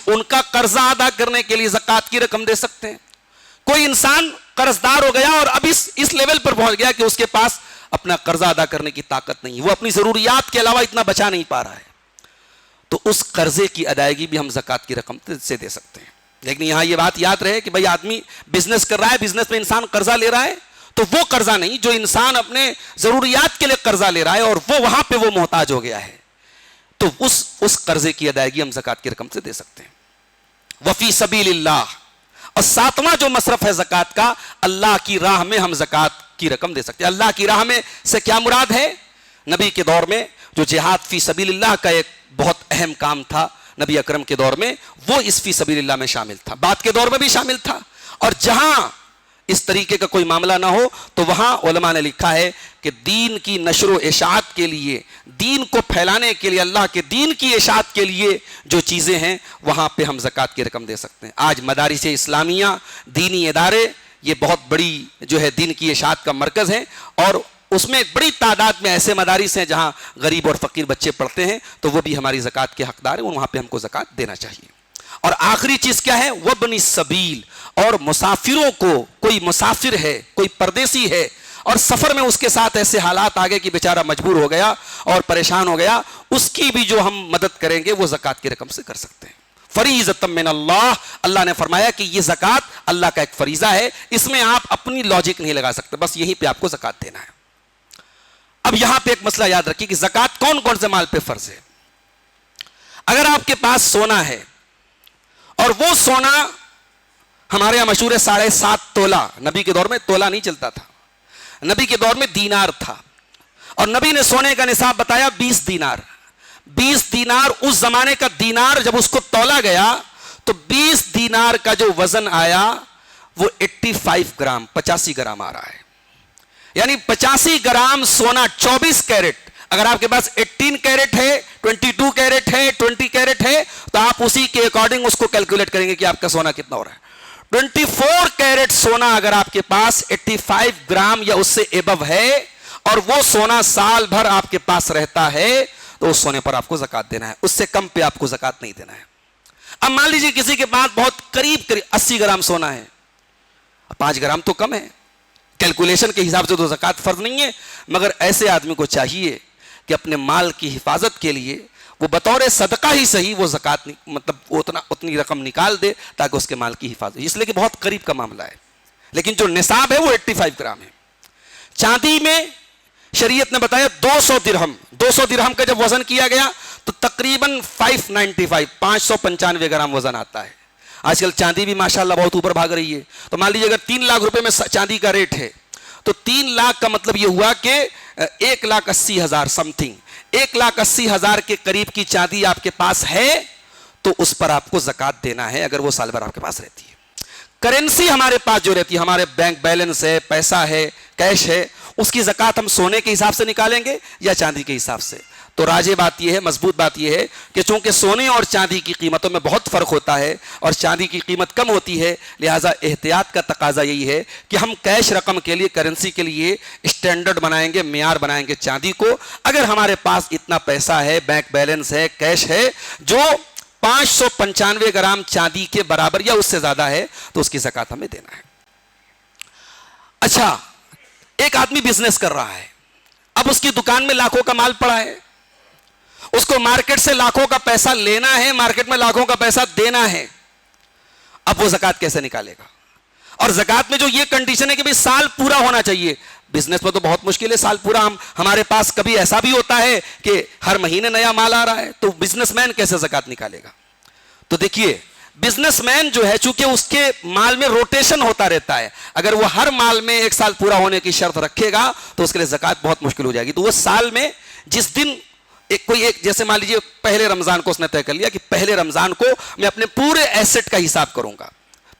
S1: ان کا قرضہ ادا کرنے کے لیے زکوٰۃ کی رقم دے سکتے ہیں. کوئی انسان قرض دار ہو گیا اور اب اس لیول پر پہنچ گیا کہ اس کے پاس اپنا قرضہ ادا کرنے کی طاقت نہیں، وہ اپنی ضروریات کے علاوہ اتنا بچا نہیں پا رہا ہے، تو اس قرضے کی ادائیگی بھی ہم زکوٰۃ کی رقم سے دے سکتے ہیں. لیکن یہاں یہ بات یاد رہے کہ بھئی آدمی بزنس کر رہا ہے، بزنس میں انسان قرضہ لے رہا ہے، تو وہ قرضہ نہیں جو انسان اپنے ضروریات کے لیے قرضہ لے رہا ہے اور وہ وہاں پہ وہ محتاج ہو گیا ہے، تو اس قرضے کی ادائیگی ہم زکوٰۃ کی رقم سے دے سکتے ہیں. وفی سبیل اللہ. اور ساتواں جو مصرف ہے زکات کا، اللہ کی راہ میں ہم زکات کی رقم دے سکتے ہیں۔ اللہ کی راہ میں سے کیا مراد ہے؟ نبی کے دور میں جو جہاد فی سبیل اللہ کا ایک بہت اہم کام تھا نبی اکرم کے دور میں، وہ اس فی سبیل اللہ میں شامل تھا، بعد کے دور میں بھی شامل تھا۔ اور جہاں اس طریقے کا کوئی معاملہ نہ ہو تو وہاں علماء نے لکھا ہے کہ دین کی نشر و اشاعت کے لیے، دین کو پھیلانے کے لیے، اللہ کے دین کی اشاعت کے لیے جو چیزیں ہیں وہاں پہ ہم زکوٰۃ کی رقم دے سکتے ہیں۔ آج مدارس اسلامیہ، دینی ادارے، یہ بہت بڑی جو ہے دین کی اشاعت کا مرکز ہے، اور اس میں ایک بڑی تعداد میں ایسے مدارس ہیں جہاں غریب اور فقیر بچے پڑھتے ہیں، تو وہ بھی ہماری زکوٰۃ کے حقدار ہیں، وہاں پہ ہم کو زکوٰۃ دینا چاہیے۔ اور آخری چیز کیا ہے؟ وابن السبیل، اور مسافروں کو، کوئی مسافر ہے، کوئی پردیسی ہے اور سفر میں اس کے ساتھ ایسے حالات آ گئے کہ بیچارہ مجبور ہو گیا اور پریشان ہو گیا، اس کی بھی جو ہم مدد کریں گے وہ زکوٰۃ کی رقم سے کر سکتے ہیں۔ فریضۃ من اللہ، اللہ نے فرمایا کہ یہ زکوٰۃ اللہ کا ایک فریضہ ہے، اس میں آپ اپنی لاجک نہیں لگا سکتے، بس یہیں پہ آپ کو زکوٰۃ دینا ہے۔ اب یہاں پہ ایک مسئلہ یاد رکھیے کہ زکوٰۃ کون کون سے مال پہ فرض ہے۔ اگر آپ کے پاس سونا ہے اور وہ سونا ہمارے یہاں مشہور ہے 7.5 تولہ، نبی کے دور میں تولہ نہیں چلتا تھا، نبی کے دور میں دینار تھا، اور نبی نے سونے کا نصاب بتایا 20 دینار۔ 20 دینار اس زمانے کا دینار جب اس کو تولا گیا تو 20 دینار کا جو وزن آیا وہ 85 گرام 85 گرام آ رہا ہے، یعنی 85 گرام سونا 24 کیرٹ۔ اگر آپ کے پاس 18 کیرٹ ہے، 22 کیرٹ ہے، 20 کیرٹ ہے تو آپ اسی کے اکارڈنگ اس کو کیلکولیٹ کریں گے کہ آپ کا سونا کتنا ہو رہا ہے۔ 24 کیرٹ سونا اگر آپ کے پاس 85 گرام یا اس سے ایبو ہے اور وہ سونا سال بھر آپ کے پاس رہتا ہے تو اس سونے پر آپ کو زکوٰۃ دینا ہے، اس سے کم پہ آپ کو زکوٰۃ نہیں دینا ہے۔ اب مان لیجیے کسی کے پاس بہت قریب 80 گرام سونا ہے، 5 گرام تو کم ہے، کیلکولیشن کے حساب سے تو زکوٰۃ فرض نہیں ہے، مگر ایسے آدمی کو چاہیے کہ اپنے مال کی حفاظت کے لیے وہ بطور صدقہ ہی صحیح وہ زکوٰۃ مطلب اتنی رقم نکال دے تاکہ اس کے مال کی حفاظت، اس لیے کہ بہت قریب کا معاملہ ہے، لیکن جو نصاب ہے وہ 85 گرام ہے۔ چاندی میں شریعت نے بتایا 200 درہم، 200 درہم کا جب وزن کیا گیا تو تقریباً 595 گرام وزن آتا ہے۔ آج کل چاندی بھی ماشاءاللہ بہت اوپر بھاگ رہی ہے، تو مان لیجیے اگر 3 لاکھ روپے میں چاندی کا ریٹ ہے تو 3 لاکھ کا مطلب یہ ہوا کہ 1,80,000 سم تھنگ، 1,80,000 کے قریب کی چاندی آپ کے پاس ہے تو اس پر آپ کو زکوٰۃ دینا ہے اگر وہ سال بھر آپ کے پاس رہتی ہے۔ کرنسی ہمارے پاس جو رہتی ہے، ہمارے بینک بیلنس ہے، پیسہ ہے، کیش ہے، اس کی زکوٰۃ ہم سونے کے حساب سے نکالیں گے یا چاندی کے حساب سے؟ تو راجح بات یہ ہے، مضبوط بات یہ ہے کہ چونکہ سونے اور چاندی کی قیمتوں میں بہت فرق ہوتا ہے اور چاندی کی قیمت کم ہوتی ہے، لہٰذا احتیاط کا تقاضا یہی ہے کہ ہم کیش رقم کے لیے، کرنسی کے لیے اسٹینڈرڈ بنائیں گے، معیار بنائیں گے چاندی کو۔ اگر ہمارے پاس اتنا پیسہ ہے، بینک بیلنس ہے، کیش ہے جو 595 گرام چاندی کے برابر یا اس سے زیادہ ہے تو اس کی زکوٰۃ ہمیں دینا ہے۔ اچھا، ایک آدمی بزنس کر رہا ہے، اب اس کی دکان میں لاکھوں کا مال پڑا ہے، اس کو مارکیٹ سے لاکھوں کا پیسہ لینا ہے، مارکیٹ میں لاکھوں کا پیسہ دینا ہے، اب وہ زکوٰۃ کیسے نکالے گا؟ اور زکوٰۃ میں جو یہ کنڈیشن ہے کہ سال پورا ہونا چاہیے، بزنس میں تو بہت مشکل ہے سال پورا، ہمارے پاس کبھی ایسا بھی ہوتا ہے کہ ہر مہینے نیا مال آ رہا ہے، تو بزنس مین کیسے زکوٰۃ نکالے گا؟ تو دیکھیے، بزنس مین جو ہے چونکہ اس کے مال میں روٹیشن ہوتا رہتا ہے، اگر وہ ہر مال میں 1 سال پورا ہونے کی شرط رکھے گا تو اس کے لیے زکوٰۃ بہت مشکل ہو جائے گی۔ تو وہ سال میں جس دن ایک جیسے مان لیجیے پہلے رمضان کو اس نے طے کر لیا کہ پہلے رمضان کو میں اپنے پورے ایسٹ کا حساب کروں گا،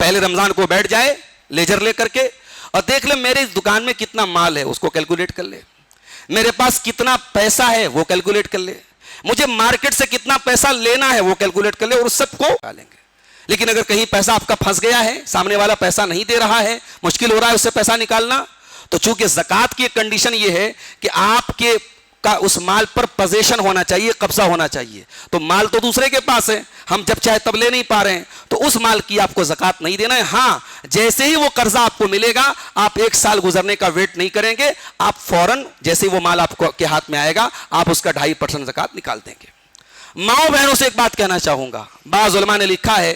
S1: پہلے رمضان کو بیٹھ جائے لیجر لے کر کے اور دیکھ لے میرے دکان میں کتنا مال ہے، اس کو کیلکولیٹ کر لے، میرے پاس کتنا پیسہ ہے وہ کیلکولیٹ کر لے، مجھے مارکیٹ سے کتنا پیسہ لینا ہے وہ کیلکولیٹ کر لے اور اس سب کو ڈالیں گے۔ لیکن اگر کہیں پیسہ آپ کا پھنس گیا ہے، سامنے والا پیسہ نہیں دے رہا ہے، مشکل ہو رہا ہے اس سے پیسہ نکالنا، تو چونکہ زکوٰۃ کی کنڈیشن یہ ہے کہ آپ کے کا اس مال پر پوزیشن ہونا چاہیے، قبضہ ہونا چاہیے، تو مال تو دوسرے کے پاس ہے، ہم جب چاہے تب لے نہیں پا رہے ہیں، تو اس مال کی آپ کو زکوٰۃ نہیں دینا ہے۔ ہاں، جیسے ہی وہ قرضہ آپ کو ملے گا، آپ 1 سال گزرنے کا ویٹ نہیں کریں گے، آپ فوراً جیسے ہی وہ مال آپ کے ہاتھ میں آئے گا آپ اس کا 2.5% زکوٰۃ نکال دیں گے۔ ماؤں بہنوں سے ایک بات کہنا چاہوں گا، بعض علماء نے لکھا ہے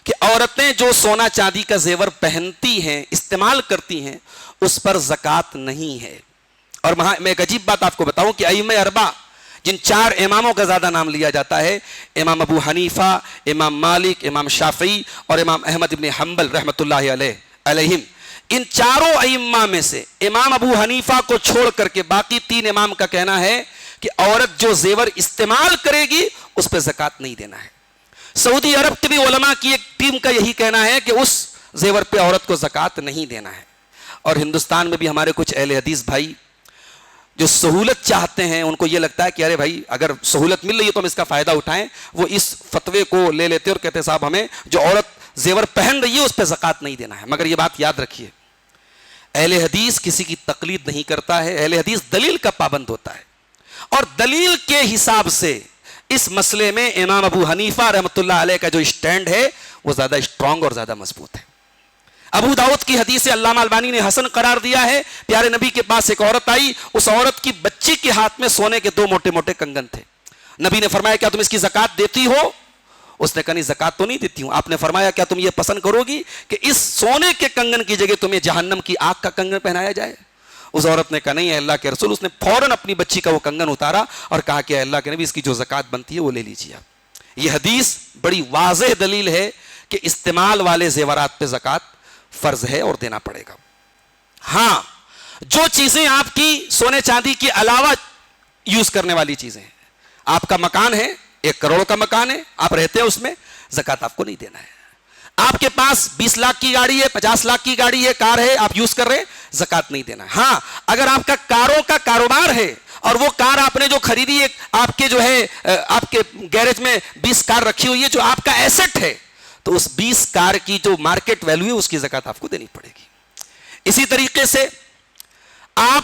S1: کہ عورتیں جو سونا چاندی کا زیور پہنتی ہیں، استعمال کرتی ہیں، اس پر زکوٰۃ نہیں ہے۔ اور میں ایک عجیب بات آپ کو بتاؤں کہ ائمہ 4 جن 4 اماموں کا زیادہ نام لیا جاتا ہے، امام ابو حنیفہ، امام مالک، امام شافعی اور امام احمد ابن حنبل رحمۃ اللہ علیہم، ان چاروں ائمہ میں سے امام ابو حنیفہ کو چھوڑ کر کے باقی 3 امام کا کہنا ہے کہ عورت جو زیور استعمال کرے گی اس پہ زکوٰۃ نہیں دینا ہے۔ سعودی عرب کے بھی علماء کی ایک ٹیم کا یہی کہنا ہے کہ اس زیور پہ عورت کو زکوٰۃ نہیں دینا ہے۔ اور ہندوستان میں بھی ہمارے کچھ اہل حدیث بھائی جو سہولت چاہتے ہیں، ان کو یہ لگتا ہے کہ ارے بھائی اگر سہولت مل رہی ہے تو ہم اس کا فائدہ اٹھائیں، وہ اس فتوے کو لے لیتے اور کہتے صاحب ہمیں جو عورت زیور پہن رہی ہے اس پہ زکوٰۃ نہیں دینا ہے۔ مگر یہ بات یاد رکھیے، اہل حدیث کسی کی تقلید نہیں کرتا ہے، اہل حدیث دلیل کا پابند ہوتا ہے، اور دلیل کے حساب سے اس مسئلے میں امام ابو حنیفہ رحمۃ اللہ علیہ کا جو اسٹینڈ ہے وہ زیادہ اسٹرانگ اور زیادہ مضبوط ہے۔ ابو داؤد کی حدیث علامہ البانی نے حسن قرار دیا ہے، پیارے نبی کے پاس ایک عورت آئی، اس عورت کی بچی کے ہاتھ میں سونے کے 2 موٹے موٹے کنگن تھے۔ نبی نے فرمایا کیا تم اس کی زکوٰۃ دیتی ہو؟ اس نے کہا نہیں زکوٰۃ تو نہیں دیتی ہوں۔ آپ نے فرمایا کیا تم یہ پسند کرو گی کہ اس سونے کے کنگن کی جگہ تمہیں جہنم کی آگ کا کنگن پہنایا جائے؟ اس عورت نے کہا نہیں اے اللہ کے رسول۔ اس نے فوراً اپنی بچی کا وہ کنگن اتارا اور کہا کہ اے اللہ کے نبی اس کی جو زکوٰۃ بنتی ہے وہ لے لیجیے آپ۔ یہ حدیث بڑی واضح دلیل ہے کہ استعمال والے زیورات پہ زکوٰۃ فرض ہے اور دینا پڑے گا۔ ہاں، جو چیزیں آپ کی سونے چاندی کے علاوہ یوز کرنے والی چیزیں ہیں، آپ کا مکان ہے، 1 کروڑ کا مکان ہے، آپ رہتے ہیں اس میں، زکوٰۃ آپ کو نہیں دینا ہے۔ آپ کے پاس 20 لاکھ کی گاڑی ہے، 50 لاکھ کی گاڑی ہے، کار ہے، آپ یوز کر رہے ہیں، زکوٰۃ نہیں دینا ہے۔ ہاں، اگر آپ کا کاروں کا کاروبار ہے اور وہ کار آپ نے جو خریدی ہے، آپ کے جو ہے آپ کے گیرج میں 20 کار رکھی ہوئی ہے جو آپ کا ایسٹ ہے، تو اس 20 کار کی جو مارکیٹ ویلیو ہے اس کی زکوٰۃ آپ کو دینی پڑے گی۔ اسی طریقے سے آپ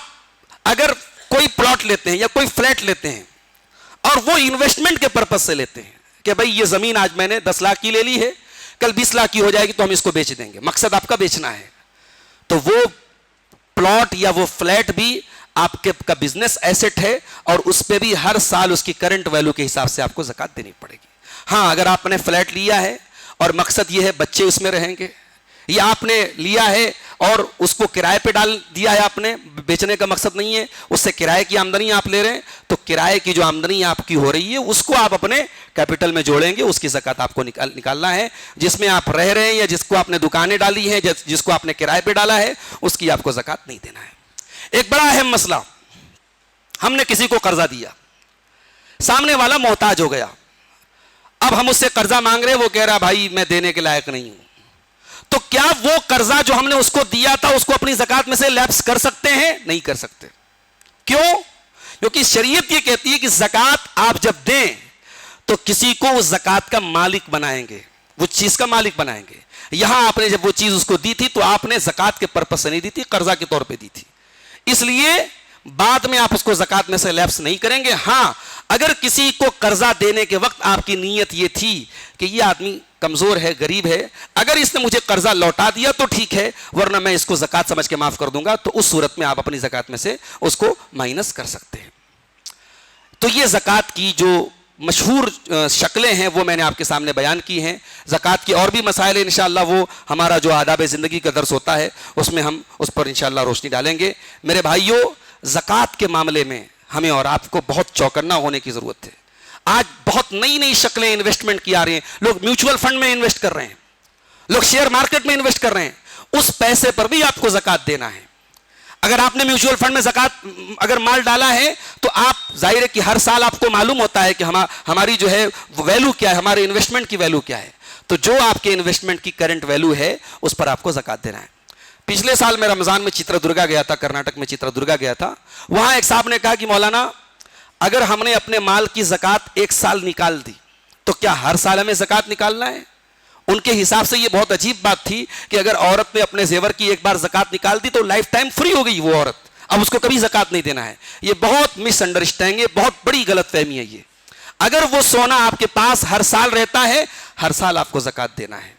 S1: اگر کوئی پلاٹ لیتے ہیں یا کوئی فلیٹ لیتے ہیں اور وہ انویسٹمنٹ کے پرپس سے لیتے ہیں کہ بھئی یہ زمین آج میں نے 10 لاکھ کی لے لی ہے، کل 20 لاکھ کی ہو جائے گی تو ہم اس کو بیچ دیں گے، مقصد آپ کا بیچنا ہے، تو وہ پلاٹ یا وہ فلیٹ بھی آپ کے کا بزنس ایسٹ ہے اور اس پہ بھی ہر سال اس کی کرنٹ ویلیو کے حساب سے آپ کو زکوٰۃ دینی پڑے گی۔ ہاں، اگر آپ نے فلیٹ لیا ہے اور مقصد یہ ہے بچے اس میں رہیں گے، یا آپ نے لیا ہے اور اس کو کرائے پہ ڈال دیا ہے، آپ نے بیچنے کا مقصد نہیں ہے، اس سے کرائے کی آمدنی آپ لے رہے ہیں، تو کرائے کی جو آمدنی آپ کی ہو رہی ہے اس کو آپ اپنے کیپٹل میں جوڑیں گے، اس کی زکوٰۃ آپ کو نکالنا ہے۔ جس میں آپ رہ رہے ہیں یا جس کو آپ نے دکانیں ڈالی ہیں، جس کو آپ نے کرائے پہ ڈالا ہے، اس کی آپ کو زکوٰۃ نہیں دینا ہے۔ ایک بڑا اہم مسئلہ، ہم نے کسی کو قرضہ دیا، سامنے والا محتاج ہو گیا، اب ہم اس سے قرضہ مانگ رہے، وہ کہہ رہا بھائی میں دینے کے لائق نہیں ہوں، تو کیا وہ قرضہ جو ہم نے اس کو دیا تھا اس کو اپنی زکوٰۃ میں سے لیپس کر سکتے ہیں؟ نہیں کر سکتے۔ کیوں؟ کیونکہ شریعت یہ کہتی ہے کہ زکوٰۃ آپ جب دیں تو کسی کو اس زکوٰۃ کا مالک بنائیں گے، وہ چیز کا مالک بنائیں گے۔ یہاں آپ نے جب وہ چیز اس کو دی تھی تو آپ نے زکوٰۃ کے پرپس سے نہیں دی تھی، قرضہ کے طور پہ دی تھی، اس لیے بعد میں آپ اس کو زکوٰۃ میں سے لیپس نہیں کریں گے۔ ہاں، اگر کسی کو قرضہ دینے کے وقت آپ کی نیت یہ تھی کہ یہ آدمی کمزور ہے، غریب ہے، اگر اس نے مجھے قرضہ لوٹا دیا تو ٹھیک ہے، ورنہ میں اس کو زکوٰۃ سمجھ کے معاف کر دوں گا، تو اس صورت میں آپ اپنی زکوٰۃ میں سے اس کو مائنس کر سکتے ہیں۔ تو یہ زکوٰۃ کی جو مشہور شکلیں ہیں وہ میں نے آپ کے سامنے بیان کی ہیں۔ زکوٰۃ کی اور بھی مسائل ہیں، انشاءاللہ وہ ہمارا جو آداب زندگی کا درس ہوتا ہے اس میں ہم اس پر انشاءاللہ روشنی ڈالیں گے۔ میرے بھائیوں، زکوٰۃ کے معاملے میں ہمیں اور آپ کو بہت چوکنا ہونے کی ضرورت ہے۔ آج بہت نئی نئی شکلیں انویسٹمنٹ کی آ رہی ہیں، لوگ میوچول فنڈ میں انویسٹ کر رہے ہیں، لوگ شیئر مارکیٹ میں انویسٹ کر رہے ہیں، اس پیسے پر بھی آپ کو زکوٰۃ دینا ہے۔ اگر آپ نے میوچول فنڈ میں زکوٰۃ اگر مال ڈالا ہے تو آپ ظاہر ہے کہ ہر سال آپ کو معلوم ہوتا ہے کہ ہماری جو ہے ویلو کیا ہے، ہمارے انویسٹمنٹ کی ویلو کیا ہے، تو جو آپ کے انویسٹمنٹ کی کرنٹ ویلو ہے اس پر آپ کو زکوٰۃ دینا ہے۔ پچھلے سال میں رمضان میں چتردرگا گیا تھا، کرناٹک میں چتردرگا گیا تھا، وہاں ایک صاحب نے کہا کہ مولانا اگر ہم نے اپنے مال کی زکوٰۃ 1 سال نکال دی تو کیا ہر سال ہمیں زکوٰۃ نکالنا ہے؟ ان کے حساب سے یہ بہت عجیب بات تھی کہ اگر عورت نے اپنے زیور کی ایک بار زکوٰۃ نکال دی تو لائف ٹائم فری ہو گئی وہ عورت، اب اس کو کبھی زکوٰۃ نہیں دینا ہے۔ یہ بہت مس انڈرسٹینڈنگ ہے، بہت بڑی غلط فہمی ہے یہ۔ اگر وہ سونا آپ کے پاس ہر سال رہتا ہے، ہر سال آپ کو زکوٰۃ دینا ہے،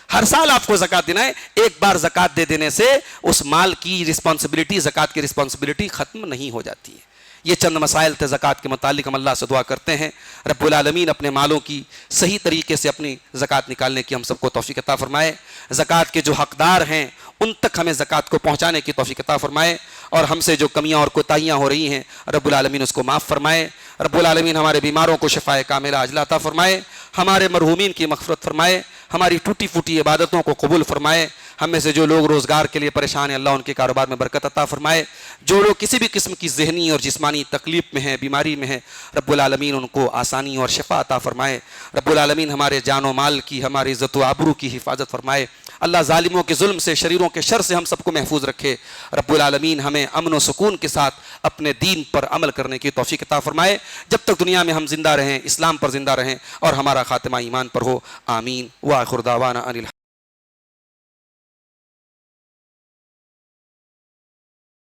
S1: ہر سال آپ کو زکوٰۃ دینا ہے۔ ایک بار زکوٰۃ دے دینے سے اس مال کی رسپانسبلٹی، زکوٰۃ کی رسپانسبلٹی ختم نہیں ہو جاتی ہے۔ یہ چند مسائل تھے زکوٰۃ کے متعلق، ہم اللہ سے دعا کرتے ہیں رب العالمین اپنے مالوں کی صحیح طریقے سے اپنی زکوٰۃ نکالنے کی ہم سب کو توفیق عطا فرمائے، زکوٰۃ کے جو حقدار ہیں ان تک ہمیں زکوٰۃ کو پہنچانے کی توفیق عطا فرمائے، اور ہم سے جو کمیاں اور کوتاہیاں ہو رہی ہیں رب العالمین اس کو معاف فرمائے۔ رب العالمین ہمارے بیماروں کو شفائے کاملہ عاجلہ عطا فرمائے، ہمارے مرحومین کی مغفرت فرمائے، ہماری ٹوٹی پھوٹی عبادتوں کو قبول فرمائے، ہم میں سے جو لوگ روزگار کے لیے پریشان ہیں اللہ ان کے کاروبار میں برکت عطا فرمائے، جو لوگ کسی بھی قسم کی ذہنی اور جسمانی تکلیف میں ہیں، بیماری میں ہیں، رب العالمین ان کو آسانی اور شفا عطا فرمائے، رب العالمین ہمارے جان و مال کی، ہماری عزت و آبرو کی حفاظت فرمائے، اللہ ظالموں کے ظلم سے، شریروں کے شر سے ہم سب کو محفوظ رکھے، رب العالمین ہمیں امن و سکون کے ساتھ اپنے دین پر عمل کرنے کی توفیق عطا فرمائے، جب تک دنیا میں ہم زندہ رہیں، اسلام پر زندہ رہیں اور ہمارا خاتمہ ایمان پر ہو، آمین وآخر دعوانا ان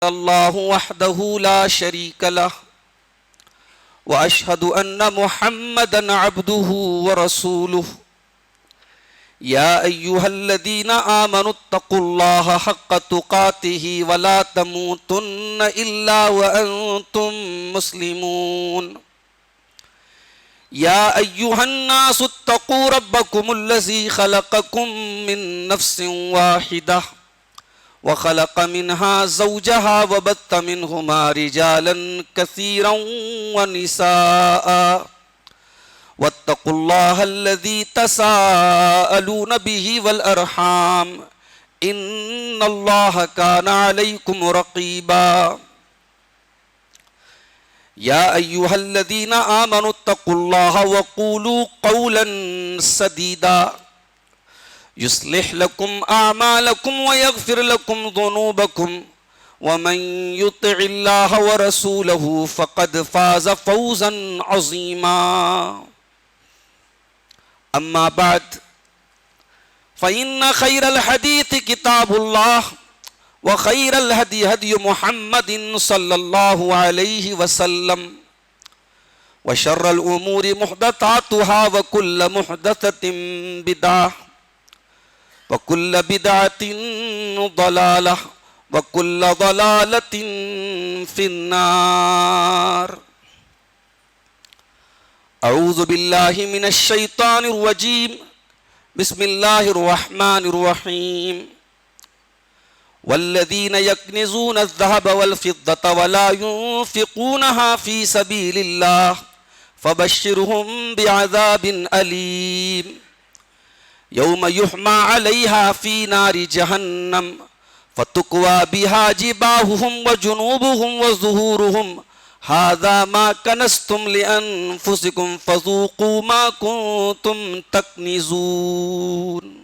S1: اللہ وحدہ لا شریک لہ واشہد ان محمدا عبدہ ورسولہ یا ایہا الذین آمنوا اتقوا اللہ حق تقاتہ ولا تموتن الا وانتم مسلمون یا ایہا الناس اتقوا ربکم الذی خلقکم من نفس واحدہ وخلق منها زوجها وبث منهما رجالا كثيرا ونساء واتقوا الله الذي تساءلون به والأرحام إن الله كان عليكم رقيبا يا أيها الذين آمنوا اتقوا الله وقولوا قولا سديدا يصلح لكم أعمالكم ويغفر لكم ذنوبكم ومن يطع الله ورسوله فقد فاز فوزا عظيما أما بعد فإن خير الحديث كتاب الله وخير الهدي هدي محمد صلى الله عليه وسلم وشر الأمور محدثاتها وكل محدثة بدعة وكل بدعة ضلالة وكل ضلالة في النار أعوذ بالله من الشيطان الرجيم بسم الله الرحمن الرحيم والذين يكنزون الذهب والفضة ولا ينفقونها في سبيل الله فبشرهم بعذاب أليم يوم يحمى عليها في نار جهنم فتكوى بها جباههم وجنوبهم وظهورهم هذا ما كنزتم لأنفسكم فذوقوا ما كنتم تكنزون